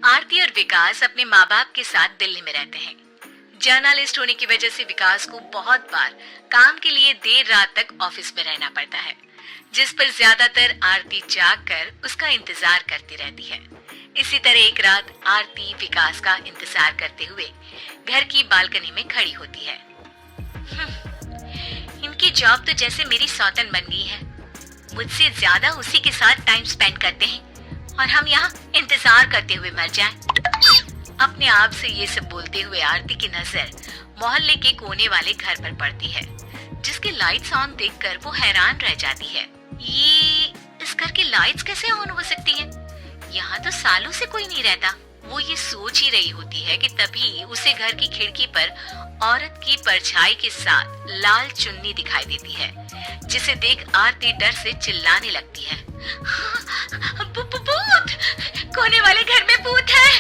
आरती और विकास अपने माँ बाप के साथ दिल्ली में रहते हैं। जर्नलिस्ट होने की वजह से विकास को बहुत बार काम के लिए देर रात तक ऑफिस में रहना पड़ता है, जिस पर ज्यादातर आरती जाग कर उसका इंतजार करती रहती है। इसी तरह एक रात आरती विकास का इंतजार करते हुए घर की बालकनी में खड़ी होती है। इनकी जॉब तो जैसे मेरी सौतन बन गई है। मुझसे ज्यादा उसी के साथ टाइम स्पेंड करते हैं और हम यहाँ इंतजार करते हुए मर जाएं। अपने आप से ये सब बोलते हुए आरती की नजर मोहल्ले के कोने वाले घर पर पड़ती है, जिसके लाइट्स ऑन देखकर वो हैरान रह जाती है। ये इस घर की लाइट्स कैसे ऑन हो सकती हैं? यहाँ तो सालों से कोई नहीं रहता। वो ये सोच ही रही होती है कि तभी उसे घर की खिड़की पर औरत की परछाई के साथ लाल चुन्नी दिखाई देती है, जिसे देख आरती डर से चिल्लाने लगती है। भूत! कोने वाले घर में भूत है!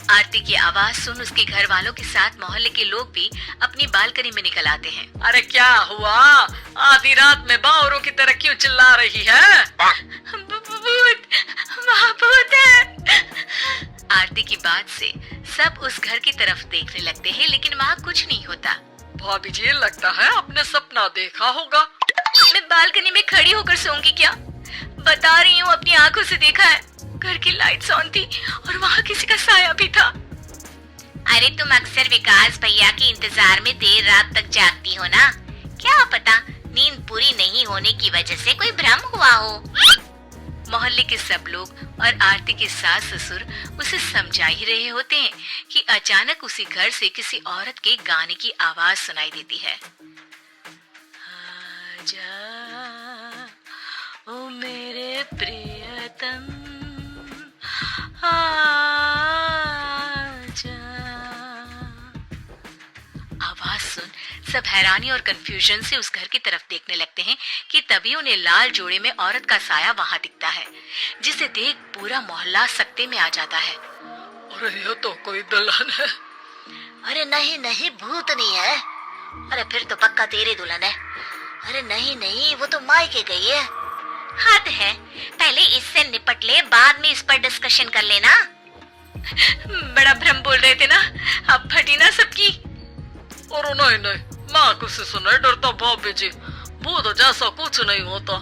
आरती की आवाज सुन उसके घर वालों के साथ मोहल्ले के लोग भी अपनी बालकनी में निकल आते हैं। अरे क्या हुआ? आधी रात में बावरों की तरह क्यों चिल्ला रही है? भूत! वहाँ भूत है! आरती की बात से सब उस घर की तरफ देखने लगते हैं, लेकिन वहाँ कुछ नहीं होता। भाभी जी, लगता है आपने सपना देखा होगा। मैं बालकनी में खड़ी होकर सोऊंगी क्या? बता रही हूँ, अपनी आंखों से देखा है। घर की लाइट्स ऑन थी और वहाँ किसी का साया भी था। अरे तुम अक्सर विकास भैया के इंतजार में देर रात तक जागती हो ना? क्या पता नींद पूरी नहीं होने की वजह से कोई भ्रम हुआ हो। मोहल्ले के सब लोग और आरती के सास ससुर उसे समझा ही रहे होते हैं कि अचानक उसी घर से किसी औरत के गाने की आवाज सुनाई देती है। आजा ओ मेरे प्रियतम, आजा। आवाज सुन सब हैरानी और कंफ्यूजन से उस घर की तरफ देखने लगते हैं कि तभी उन्हें लाल जोड़े में औरत का साया वहां दिखता है, जिसे देख पूरा मोहल्ला सकते में आ जाता है। अरे ये तो कोई दुल्हन है। अरे नहीं नहीं, भूत नहीं है। अरे फिर तो पक्का तेरी दुल्हन है। अरे नहीं नहीं, वो तो मायके गई है। हद है, पहले इससे निपट ले, बाद में इस पर डिस्कशन कर लेना। बड़ा भ्रम बोल रहे थे ना, अब फटी ना सबकी। और नहीं नहीं, मैं किसी से नहीं डरता भाभी जी। भूत जैसा कुछ नहीं होता।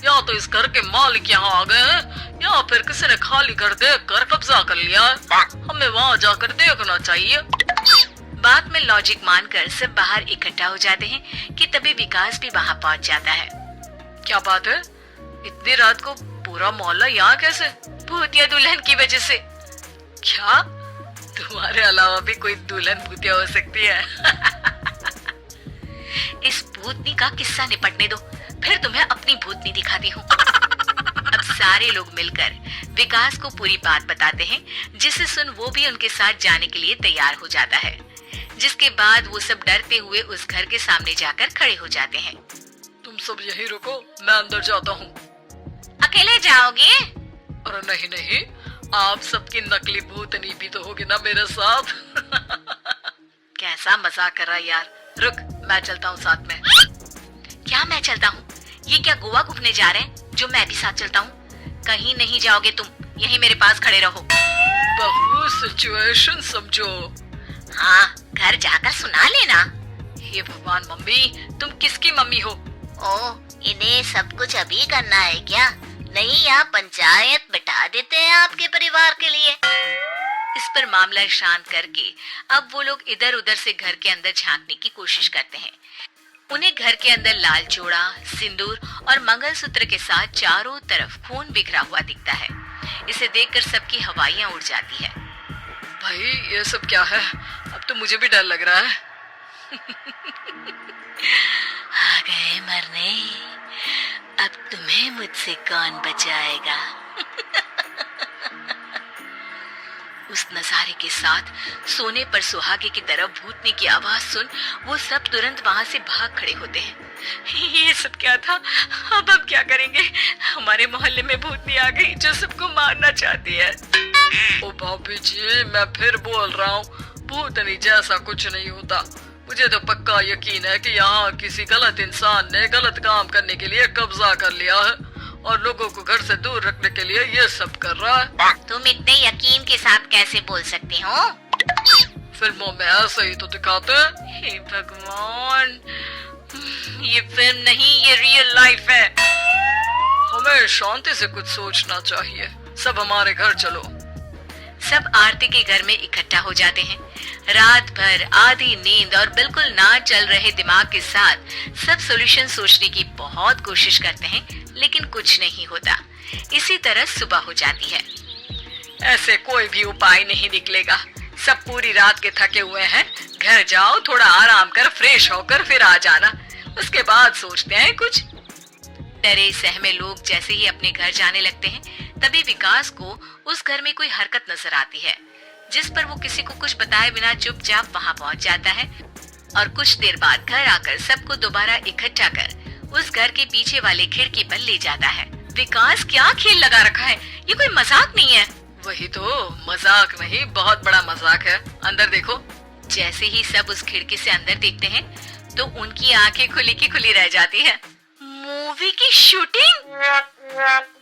या तो इस घर के मालिक यहाँ आ गए हैं, या फिर किसी ने खाली घर देख कर कब्जा कर लिया है। हमें वहाँ जाकर देखना चाहिए। बात में लॉजिक मानकर सब बाहर इकट्ठा हो जाते हैं कि तभी विकास भी वहाँ पहुँच जाता है। क्या बात है? इतनी रात को पूरा मोहल्ला यहाँ कैसे? भूतिया दुल्हन की वजह से। क्या तुम्हारे अलावा भी कोई दुल्हन भूतिया हो सकती है? इस भूतनी का किस्सा निपटने दो, फिर तुम्हें अपनी भूतनी दिखाती हूँ। अब सारे लोग मिलकर विकास को पूरी बात बताते हैं, जिसे सुन वो भी उनके साथ जाने के लिए तैयार हो जाता है। जिसके बाद वो सब डरते हुए उस घर के सामने जाकर खड़े हो जाते हैं। तुम सब यहीं रुको, मैं अंदर जाता हूँ। अकेले जाओगे? अरे नहीं नहीं, आप सबकी नकली भूतनी भी तो होगी ना मेरे साथ। कैसा मजाक कर रहा है यार। रुक, मैं चलता हूँ साथ में। क्या मैं चलता हूँ? ये क्या गोवा घूमने जा रहे हैं जो मैं भी साथ चलता हूँ? कहीं नहीं जाओगे तुम, यहीं मेरे पास खड़े रहो। बहू सिचुएशन समझो। हाँ, घर जाकर सुना लेना। हे भगवान, मम्मी तुम किसकी मम्मी हो? ओ, इन्हें सब कुछ अभी करना है क्या? नहीं, यहाँ पंचायत बिठा देते हैं आपके परिवार के लिए। इस पर मामला शांत करके अब वो लोग इधर उधर से घर के अंदर झांकने की कोशिश करते हैं। उन्हें घर के अंदर लाल जोड़ा, सिंदूर और मंगलसूत्र के साथ चारों तरफ खून बिखरा हुआ दिखता है। इसे देखकर सबकी हवाइयां उड़ जाती है। भाई ये सब क्या है? अब तो मुझे भी डर लग रहा है। आ गए मरने, अब तुम्हें मुझसे कौन बचाएगा? उस नजारे के साथ सोने पर सुहागे की तरफ भूतनी की आवाज सुन वो सब तुरंत वहां से भाग खड़े होते हैं। ये सब क्या था? अब हम क्या करेंगे? हमारे मोहल्ले में भूतनी आ गई जो सबको मारना चाहती है। ओ भाभी जी, मैं फिर बोल रहा हूँ, भूतनी जैसा कुछ नहीं होता। मुझे तो पक्का यकीन है कि यहाँ किसी गलत इंसान ने गलत काम करने के लिए कब्जा कर लिया है और लोगों को घर से दूर रखने के लिए ये सब कर रहा है। तुम इतने यकीन के साथ कैसे बोल सकते हो? फिल्मों में ऐसे ही तो दिखाते हैं। हे भगवान, ये फिल्म नहीं, ये रियल लाइफ है। हमें शांति से कुछ सोचना चाहिए। सब हमारे घर चलो। सब आरती के घर में इकट्ठा हो जाते हैं। रात भर आधी नींद और बिल्कुल ना चल रहे दिमाग के साथ सब सॉल्यूशन सोचने की बहुत कोशिश करते हैं, लेकिन कुछ नहीं होता। इसी तरह सुबह हो जाती है। ऐसे कोई भी उपाय नहीं निकलेगा। सब पूरी रात के थके हुए हैं। घर जाओ, थोड़ा आराम कर, फ्रेश होकर फिर आ जाना। उसके बाद सोचते हैं कुछ। डरे सहमे लोग जैसे ही अपने घर जाने लगते हैं, तभी विकास को उस घर में कोई हरकत नजर आती है, जिस पर वो किसी को कुछ बताए बिना चुपचाप वहां पहुंच जाता है और कुछ देर बाद घर आकर सबको दोबारा इकट्ठा कर उस घर के पीछे वाले खिड़की पर ले जाता है। विकास, क्या खेल लगा रखा है? ये कोई मजाक नहीं है। वही तो, मजाक नहीं, बहुत बड़ा मजाक है। अंदर देखो। जैसे ही सब उस खिड़की से अंदर देखते हैं तो उनकी आंखें खुली की खुली रह जाती है। मूवी की शूटिंग?